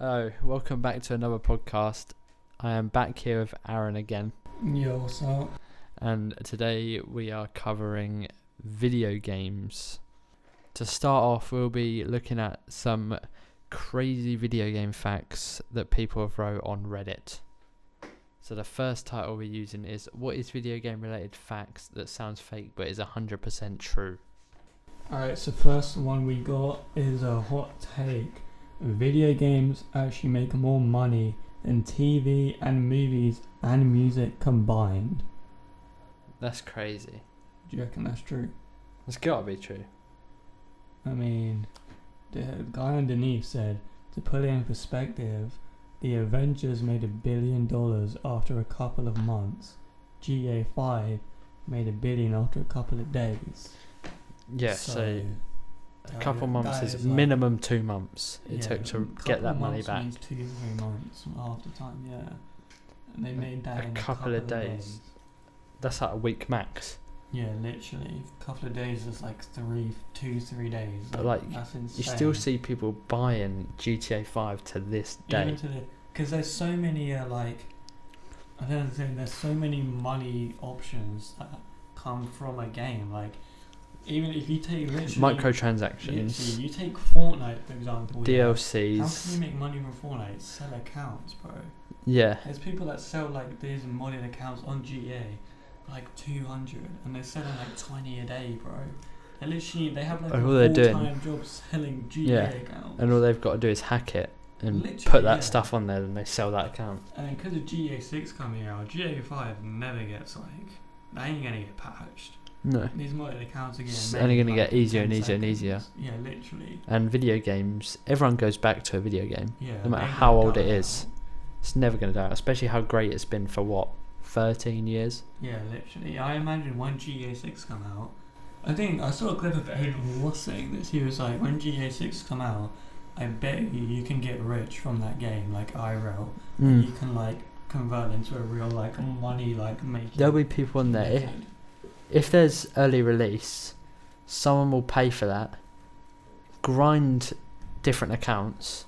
Hello, welcome back to another podcast. I am back here with Aaron again, Yo, what's up? and today we are covering video games. To start off, we'll be looking at some crazy video game facts that people have wrote on Reddit. So the first title we're using is, what is video game related facts that sounds fake but is 100% true? Alright, so first one we got is a hot take. Video games actually make more money than TV and movies and music combined. That's crazy. Do you reckon that's true? It's gotta be true. I mean, the guy underneath said, to put it in perspective, the Avengers made $1 billion after a couple of months. GTA 5 made $1 billion after a couple of days. Yeah, so a couple months is minimum 2 months it took to get that money back. Means 2-3 months half the time, yeah. And they made that in a couple of days. That's like a week max. Yeah, literally. A couple of days is like 2-3 days. But like, that's insane. you still see people buying GTA 5 to this day. Because there's so many I don't know, there's so many money options that come from a game. Like, even if you take microtransactions, you take Fortnite for example. DLCs. How can you make money from Fortnite? Sell accounts, bro. Yeah. There's people that sell like these modded accounts on GTA, like 200, and they're selling like 20 a day, bro. They have like a full-time job selling GTA accounts. And all they've got to do is hack it and literally, put that stuff on there, and they sell that account. And because of GTA 6 coming out, GTA 5 never gets they ain't gonna get patched. No. These modded accounts are it's only going to get easier and easier and easier. Yeah, literally. And video games, everyone goes back to a video game. Yeah. No matter how old it is. It's never going to die, especially how great it's been for 13 years? Yeah, literally. I imagine when GTA 6 come out, I think I saw a clip of Adrian who was saying this. He was like, when GTA 6 come out, I bet you can get rich from that game, like IRL. You can convert into a real money making. There'll be people on there. If there's early release, someone will pay for that, grind different accounts,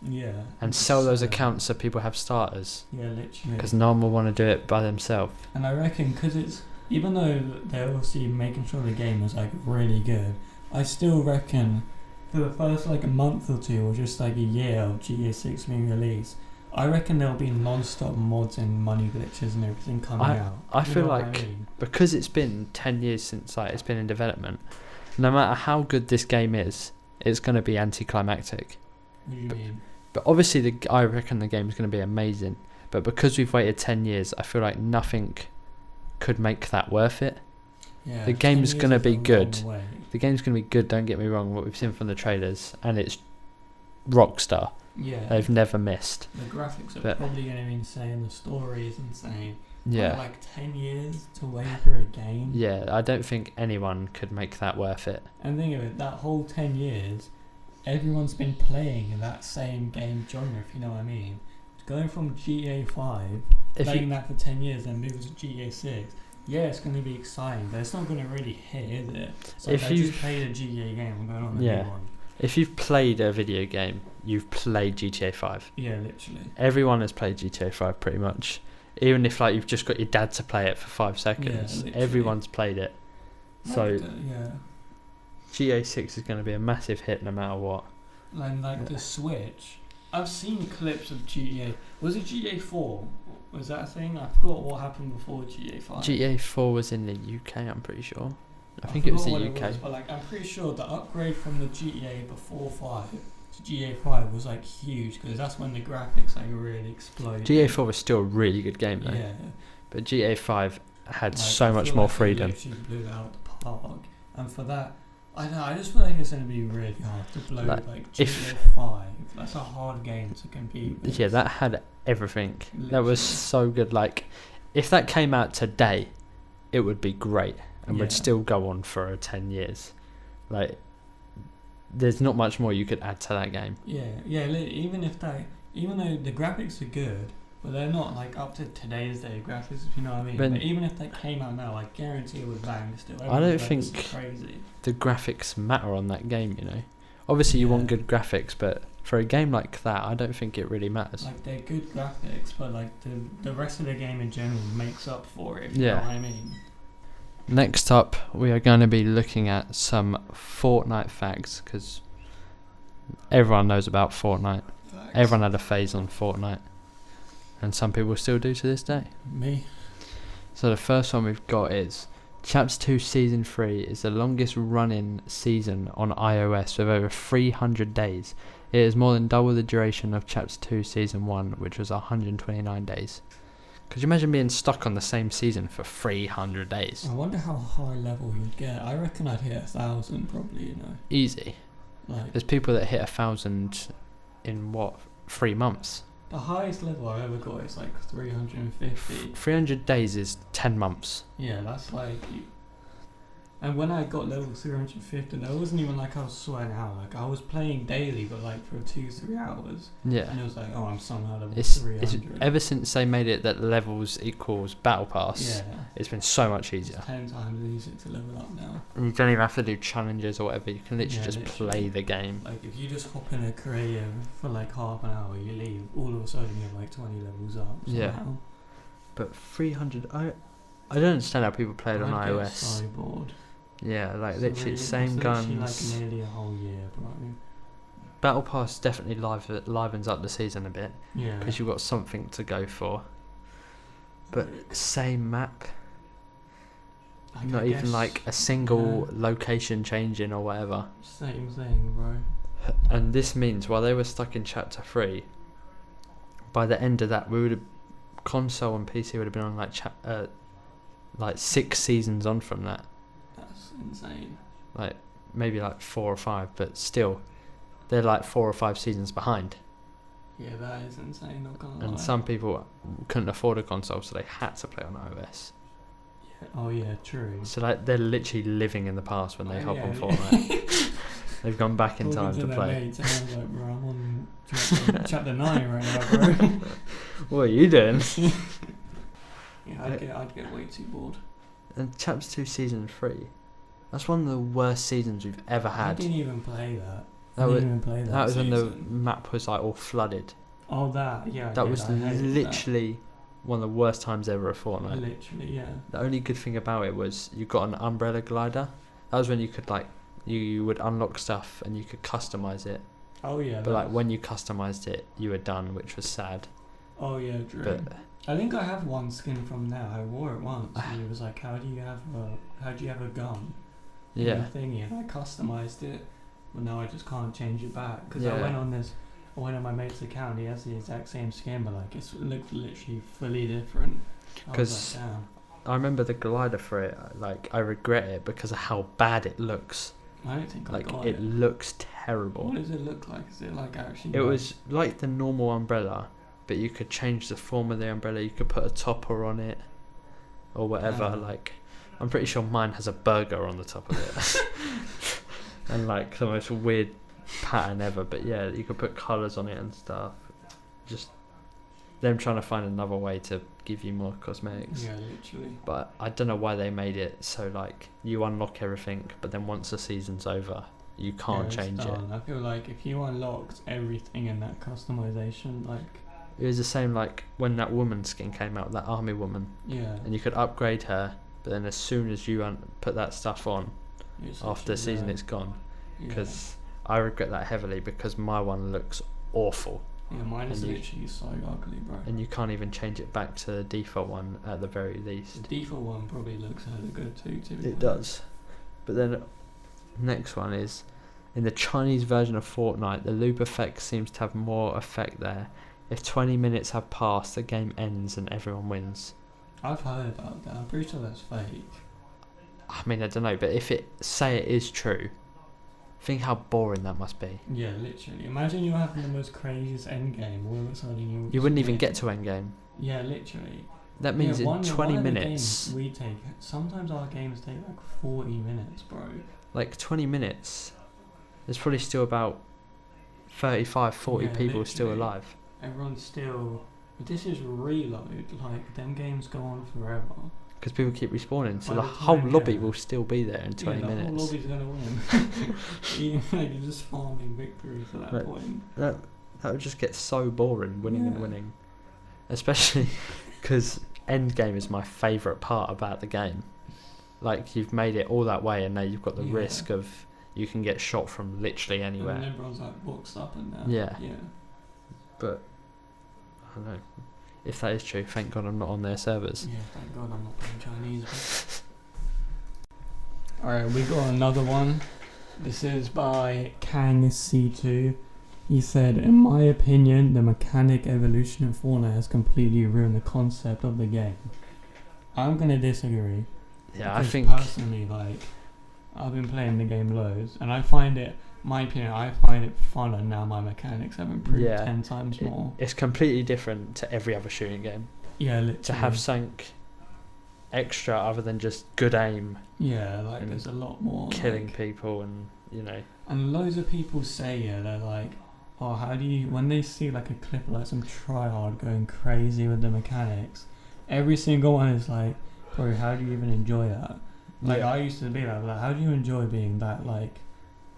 and sell those accounts so people have starters. Yeah, literally. Because no one will want to do it by themselves. And I reckon, because it's, even though they're obviously making sure the game is really good, I still reckon for the first a month or two, or just a year of GTA 6 being released, I reckon there'll be non-stop mods and money glitches and everything coming out. I feel because it's been 10 years since it's been in development, no matter how good this game is, it's going to be anticlimactic. What do you mean? But obviously, I reckon the game is going to be amazing. But because we've waited 10 years, I feel like nothing could make that worth it. Yeah, the game's going to be good. The game's going to be good, don't get me wrong, what we've seen from the trailers. And it's Rockstar. Yeah. They've never missed. The graphics are probably going to be insane. The story is insane. Yeah. 10 years to wait for a game. Yeah, I don't think anyone could make that worth it. And think of it, that whole 10 years, everyone's been playing that same game genre, if you know what I mean. Going from GTA 5, playing that for 10 years, then moving to GTA 6. Yeah, it's going to be exciting, but it's not going to really hit, is it? So if you just played a GTA game, I'm going on the new one. If you've played a video game, you've played GTA 5. Yeah, literally. Everyone has played GTA 5 pretty much. Even if you've just got your dad to play it for 5 seconds, everyone's played it. So GTA 6 is going to be a massive hit no matter what. The Switch. I've seen clips of GTA. Was it GTA 4? Was that a thing? I forgot what happened before GTA 5. GTA 4 was in the UK, I'm pretty sure. I think it was the UK. But I'm pretty sure the upgrade from the GTA before 5 to GTA 5 was huge, because that's when the graphics really exploded. GTA 4 was still a really good game though. Yeah. But GTA 5 had so much more freedom. They literally blew it out the park. And for that, I don't know, I just feel like it's going to be really hard to blow GTA 5. That's a hard game to compete with. Yeah, that had everything. Literally. That was so good. If that came out today, it would be great. And would still go on for 10 years. There's not much more you could add to that game. Yeah. Even though the graphics are good, but they're not up to today's day graphics, if you know what I mean. But even if they came out now, I guarantee it would bang still. I don't think crazy. The graphics matter on that game, you know. Obviously, you want good graphics, but for a game like that, I don't think it really matters. Like, they're good graphics, but like the rest of the game in general makes up for it. You Yeah. know what I mean? Next up, we are going to be looking at some Fortnite facts, because everyone knows about Fortnite. Facts. Everyone had a phase on Fortnite, and some people still do to this day. Me. So the first one we've got is Chapter 2 Season 3 is the longest running season on iOS with over 300 days. It is more than double the duration of Chapter 2 Season 1, which was 129 days. Could you imagine being stuck on the same season for 300 days? I wonder how high level you'd get. I reckon I'd hit 1,000 probably, you know. Easy. Like, There's people that hit 1,000 in 3 months? the highest level I've ever got is like 350. 300 days is 10 months. Yeah, that's like... And when I got level 350, that wasn't even like I was sweating out. Like, I was playing daily, but like for 2-3 hours. Yeah. And it was like, oh, I'm somehow level It's 300. ever since they made it that levels equals battle pass, Yeah. it's been so much It's easier. 10 times easier to level up now. And you don't even have to do challenges or whatever. You can literally Yeah, just literally. play the game. Like, if you just hop in a creative for like half an hour, you leave, all of a sudden you have like 20 levels up. Yeah. Somehow. But 300, I don't understand how people play it on I'd get iOS. so bored. Yeah, like It's literally really- same it's literally guns. like nearly a whole year, bro. Battle pass definitely livens up the season a bit Yeah. because you've got something to go for. But same map, Like, not I even guess like a single location changing or whatever. Same thing, bro. And this means while they were stuck in Chapter 3, by the end of that, console and PC would have been on like 6 seasons on from that. That's insane. Like maybe like 4 or 5, but still, they're like 4 or 5 seasons behind. Yeah, that is insane. Not gonna lie. And some people couldn't afford a console, so they had to play on iOS. Yeah. Oh yeah, true. So like they're literally living in the past when they hop on yeah. Fortnite. They've gone back in Talking time to their play. mates, and I was like, bro, I'm on chapter 9 right now, bro. What are you doing? Yeah, I'd get way too bored. And Chapter 2 Season 3, that's one of the worst seasons we've ever I had. didn't even play that. That was, even play that. that was when the season. map was like all flooded. Oh, that, yeah. That was I hated literally one of the worst times ever of that. Fortnite. Literally, yeah. The only good thing about it was you got an umbrella glider. That was when you could like, you would unlock stuff and you could customize it. Oh yeah. But like when you customized it, you were done, which was sad. Oh yeah, true. But I think I have one skin from there. I wore it once, and it was like, how do you have a gun? yeah, And the thingy, and I customized it, but now I just can't change it back because I Yeah. went on my mate's account. He has the exact same skin, but like it looked literally fully different. I was 'Cause like, damn. I remember the glider for it. Like I regret it because of how bad it looks. I don't think Like I got it it. looks terrible. What does it look like? Is it like actually? It like- was like the normal umbrella, but you could change the form of the umbrella. You could put a topper on it, or whatever. Ah. Like, I'm pretty sure mine has a burger on the top of it, and like the most weird pattern ever. But yeah, you could put colours on it and stuff. Just them trying to find another way to give you more cosmetics. Yeah, literally. But I don't know why they made it so like you unlock everything, but then once the season's over, you can't Yeah, it's change it. done. I feel like if you unlocked everything in that customization, like It was the same like when that woman skin came out, that army woman, yeah, and you could upgrade her, but then as soon as you put that stuff on, it's after the literally season there. it's gone. Yeah. Because I regret that heavily because my one looks awful, Yeah, mine is and you- literally so ugly, bro. and you can't even change it back to the default one at the very least. The default one probably looks hella good too. To be It fair. does. But then next one is in the Chinese version of Fortnite, the loop effect seems to have more effect there. If 20 minutes have passed, the game ends and everyone wins. I've heard about that. I'm pretty sure that's fake. I mean, I don't know, but if it is true, think how boring that must be. Yeah, literally. Imagine you're having the most craziest end game. All of a sudden You wouldn't even get to endgame. Yeah, literally. That means yeah, in 20 one of the minutes, games we take. Sometimes our games take like 40 minutes, bro. like 20 minutes, there's probably still about 35, 40 Yeah, people still literally. alive. Everyone's still. But this is reload. Like them games go on forever. because people keep respawning, so By the the whole time, lobby yeah. will still be there in 20 The whole minutes. lobby's gonna win. You're just farming victories at that Right. point. That would just get so boring, winning and Yeah. winning. Especially because endgame is my favourite part about the game. Like, you've made it all that way, and now you've got the Yeah. risk of you can get shot from literally anywhere. And then everyone's like boxed up and Yeah. Yeah. But I don't know. If that is true, thank God I'm not on their servers. Yeah, thank God I'm not playing Chinese. Alright, we got another one. This is by Kang C2. He said, in my opinion, the mechanic evolution in Fortnite has completely ruined the concept of the game. I'm gonna disagree. Yeah, I Because think personally, like, I've been playing the game loads, and I find it, my opinion, I find it funner now. My mechanics have improved Yeah. 10 times more. it's completely different to every other shooting game. Yeah, literally. To have something extra other than just good aim, Yeah, like and there's a lot more killing like, people, and and loads of people say, yeah, they're like, oh, how do you, when they see like a clip of like some tryhard going crazy with the mechanics, every single one is like, bro, how do you even enjoy that? Like, Yeah. I used to be like, how do you enjoy being that like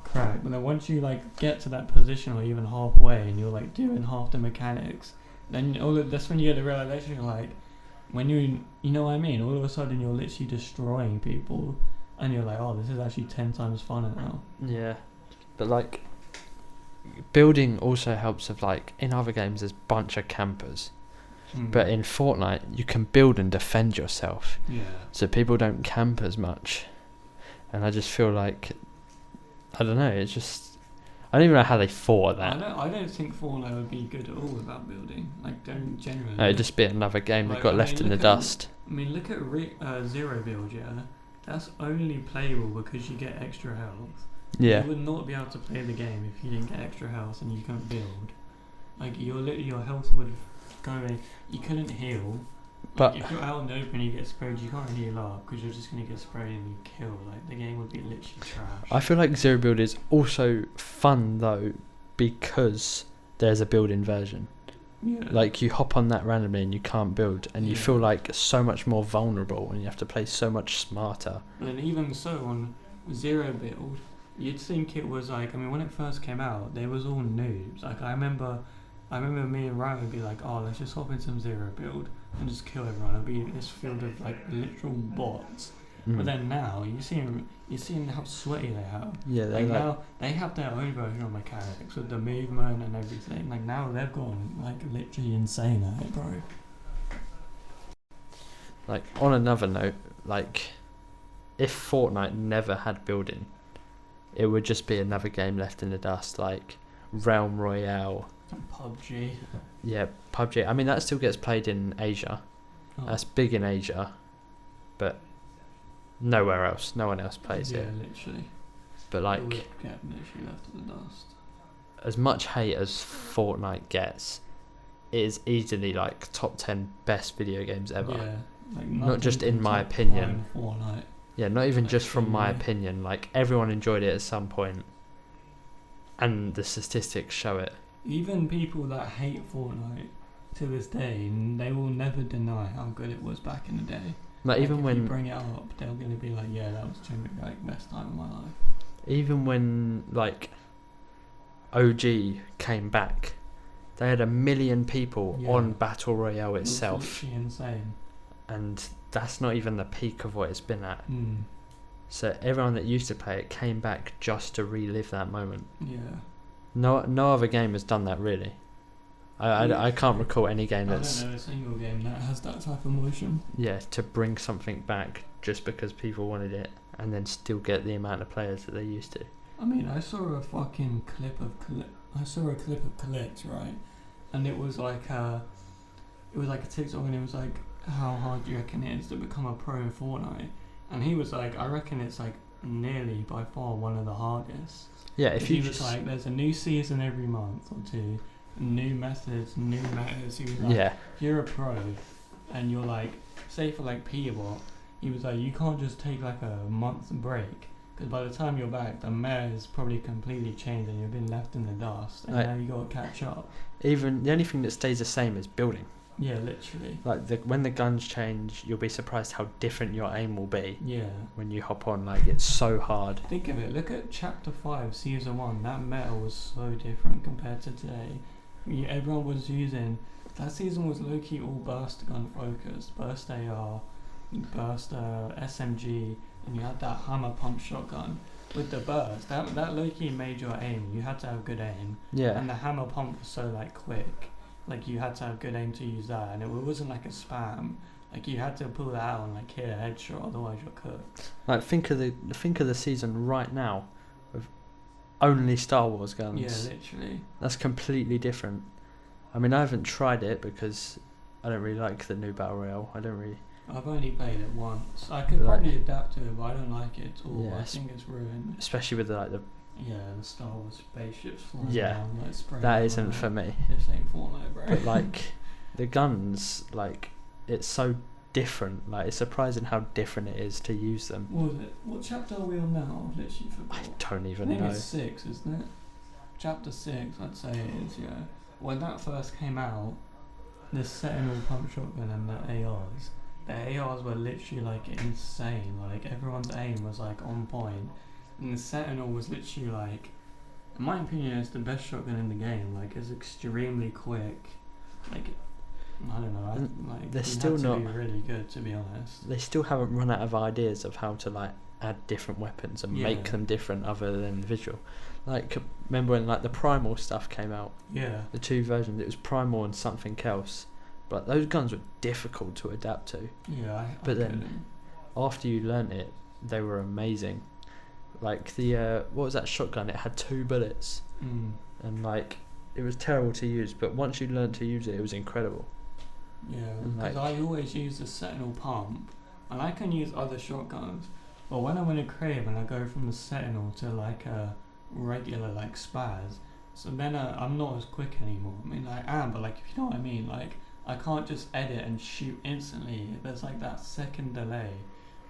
crap? But then once you like get to that position or even halfway and you're like doing half the mechanics, then that's when you get the realization, you're like, when you know what I mean, all of a sudden you're literally destroying people, and you're like, oh, this is actually 10 times funner now. Yeah, but like building also helps with, like, in other games there's a bunch of campers, but in Fortnite you can build and defend yourself, yeah, so people don't camp as much, and I just feel like, I don't know, it's just, I don't even know how they thought of that. I don't think Fortnite would be good at all without building. Like, don't genuinely. No, it'd just be another game that Like, got I left mean, in the look at- dust. I mean, look at Zero Build, yeah. That's only playable because you get extra health. Yeah, You would not be able to play the game if you didn't get extra health and you couldn't build. Like, your health would go in. You couldn't heal. But- Like, if you're out in the open and you get sprayed, you can't heal up because you're just gonna get sprayed and you kill. Like, the game would be literally trash. I feel like Zero Build is also fun though, because there's a build-in version. Yeah. Like, you hop on that randomly and you can't build, and you Yeah. feel like so much more vulnerable, and you have to play so much smarter. But then even so, on Zero Build, you'd think it was like, I mean, when it first came out, they was all noobs. Like, I remember me and Ryan would be like, oh, let's just hop in some Zero Build and just kill everyone. It'll be this field of like literal bots. Mm. But then now you're seeing how sweaty they have. Yeah, they're Like, like, now they have their own version of mechanics with the movement and everything. Like, now they've gone like literally insane at it, bro. like, on another note, like, if Fortnite never had building, it would just be another game left in the dust, like Realm Royale. And PUBG. Yeah, PUBG. I mean, that still gets played in Asia. Oh, That's big in Asia, but nowhere else. No one else plays yeah, it. literally. But It like, would get literally left in the dust. as much hate as Fortnite gets, it is easily like top 10 best video games ever. Yeah, like Not just nothing in my can top opinion. Fortnite. Yeah, not even just from my Actually, opinion. Like, everyone enjoyed it at some point, and the statistics show it. Even people that hate Fortnite to this day, they will never deny how good it was back in the day. Like, Like, even if you when, bring it up, they're gonna be like, yeah, that was genuinely like best time of my life. even when like OG came back, they had 1 million people Yeah. on Battle Royale It was itself, literally insane. and that's not even the peak of what it's been at. Mm. So everyone that used to play it came back just to relive that moment. Yeah. No other game has done that, really. I can't recall any game that's, I don't know a single game that has that type of motion. yeah, to bring something back just because people wanted it, and then still get the amount of players that they used to. I mean, I saw a fucking clip of Collect, right? And it was like a TikTok, and it was like, how hard do you reckon it is to become a pro in Fortnite? And he was like, I reckon it's like nearly by far one of the hardest. Yeah, if he you was just, like, there's a new season every month or two, new methods, new metas. He was like, yeah, if you're a pro and you're like, say for like Peterbot, he was like, you can't just take like a month's break, because by the time you're back, the meta has probably completely changed and you've been left in the dust, and Right. now you got to catch up. even the only thing that stays the same is building. Yeah, literally. Like when the guns change, you'll be surprised how different your aim will be Yeah. when you hop on. Like it's so hard. Think of it. Look at Chapter 5, Season 1. That meta was so different compared to today. Everyone was using... That season was low-key all burst gun focused. Burst AR, burst SMG, and you had that hammer pump shotgun. With the burst, that low-key made your aim. You had to have good aim. Yeah. And the hammer pump was so like quick. Like you had to have good aim to use that. And it wasn't like a spam. Like you had to pull that out and like hit a headshot, otherwise you're cooked. Like think of the season right now with only Star Wars guns. Yeah, literally. That's completely different. I mean, I haven't tried it because I don't really like the new Battle Royale. I've only played it once. I could Like- probably adapt to it, but I don't like it at all. Yeah, I think it's ruined. especially with the Yeah, the Star Wars spaceships flying Yeah, around, like spraying that everywhere. isn't for me. This ain't Fortnite, bro. But like the guns, like it's so different. Like it's surprising how different it is to use them. What was it? What chapter are we on now? I've literally I forgot. don't I even think know. it's 6, isn't it? Chapter 6, I'd say it is, yeah. When that first came out, the Sentinel pump shotgun and the ARs were literally like insane. Like everyone's aim was like on point. And the Sentinel was literally like, in my opinion, it's the best shotgun in the game. Like it's extremely quick. Like I don't know. They're you still had to not- be really good, to be honest. They still haven't run out of ideas of how to like add different weapons and make Yeah. them different other than visual. Like remember when like the Primal stuff came out, Yeah. the 2 versions, it was Primal and something else. But those guns were difficult to adapt to. Yeah. But I then- couldn't. After you learnt it, they were amazing. Like the what was that shotgun? It had 2 bullets, and like it was terrible to use. But once you learnt to use it was incredible. Yeah, And, because like- I always use the Sentinel pump, and I can use other shotguns. But when I'm in a crave and I go from the Sentinel to like a regular like Spaz, so then I'm not as quick anymore. I mean, I am, but like if you know what I mean, like I can't just edit and shoot instantly. There's like that second delay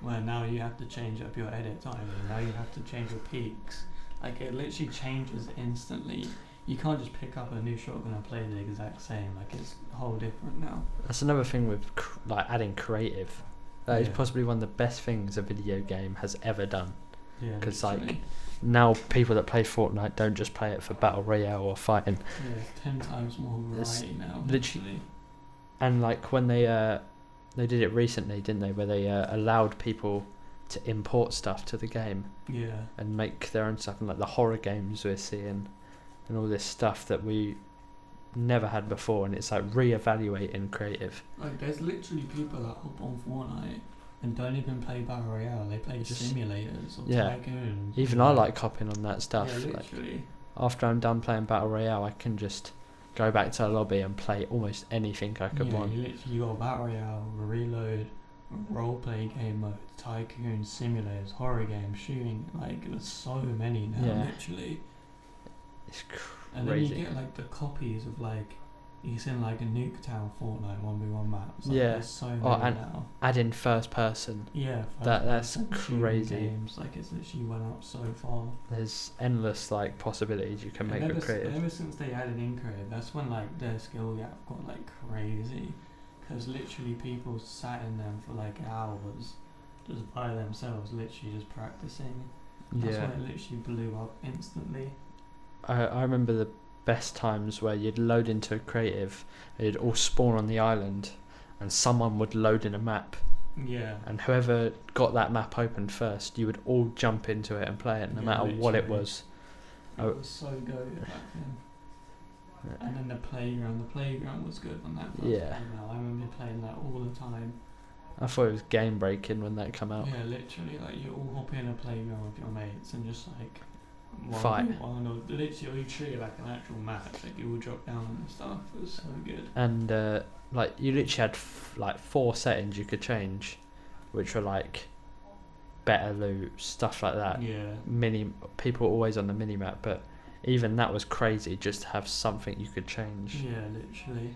where now you have to change up your edit timing. Now you have to change your peaks. Like it literally changes instantly. You can't just pick up a new shotgun and play the exact same. Like it's a whole different now. That's another thing with like adding creative. That is Yeah. possibly one of the best things a video game has ever done. Yeah, 'Cause, like, literally. Now people that play Fortnite don't just play it for battle royale or fighting. Yeah, it's 10 times more It's variety now. literally- And like when they did it recently, didn't they? Where they allowed people to import stuff to the game Yeah. and make their own stuff, and like the horror games we're seeing, and all this stuff that we never had before, and it's like re-evaluating creative. Like, there's literally people that hop on Fortnite and don't even play Battle Royale. They play Just- simulators or yeah. tycoons. Even I like hopping on that stuff. Yeah, Like literally. after I'm done playing battle royale, I can just go back to the lobby and play almost anything I could Yeah, want. you got Battle Royale, Reload, role-play game mode, tycoon, simulators, horror games, shooting. Like, there's so many now, Yeah. literally. It's And then you crazy. get like the copies of like, you seen like a Nuketown Fortnite 1v1 maps. Like, Yeah. There's so many and now. Add in first person. Yeah. That's first-person shooting crazy. Games, like it's literally went up so far. There's endless like possibilities you can make And with creative. ever since they added in creative, that's when like their skill gap got like crazy. Because literally people sat in them for like hours just by themselves, literally just practicing. That's Yeah. when it literally blew up instantly. I remember the best times where you'd load into a creative, you'd all spawn on the island, and someone would load in a map, Yeah. and whoever got that map open first, you would all jump into it and play it, no Yeah, matter what it literally. was. It Oh. was so good back then. Yeah. And then the playground was good when that first Yeah. came out. I remember playing that all the time. I thought it was game breaking when that came out. Yeah, literally, like you all hop in a playground with your mates and just like Fight. 1v1 or literally treat it like an actual match. Like you all drop down and stuff. It was so good. And like you literally had like 4 settings you could change, which were like better loot, stuff like that. Yeah. People always on the mini map, but even that was crazy just to have something you could change. Yeah, literally.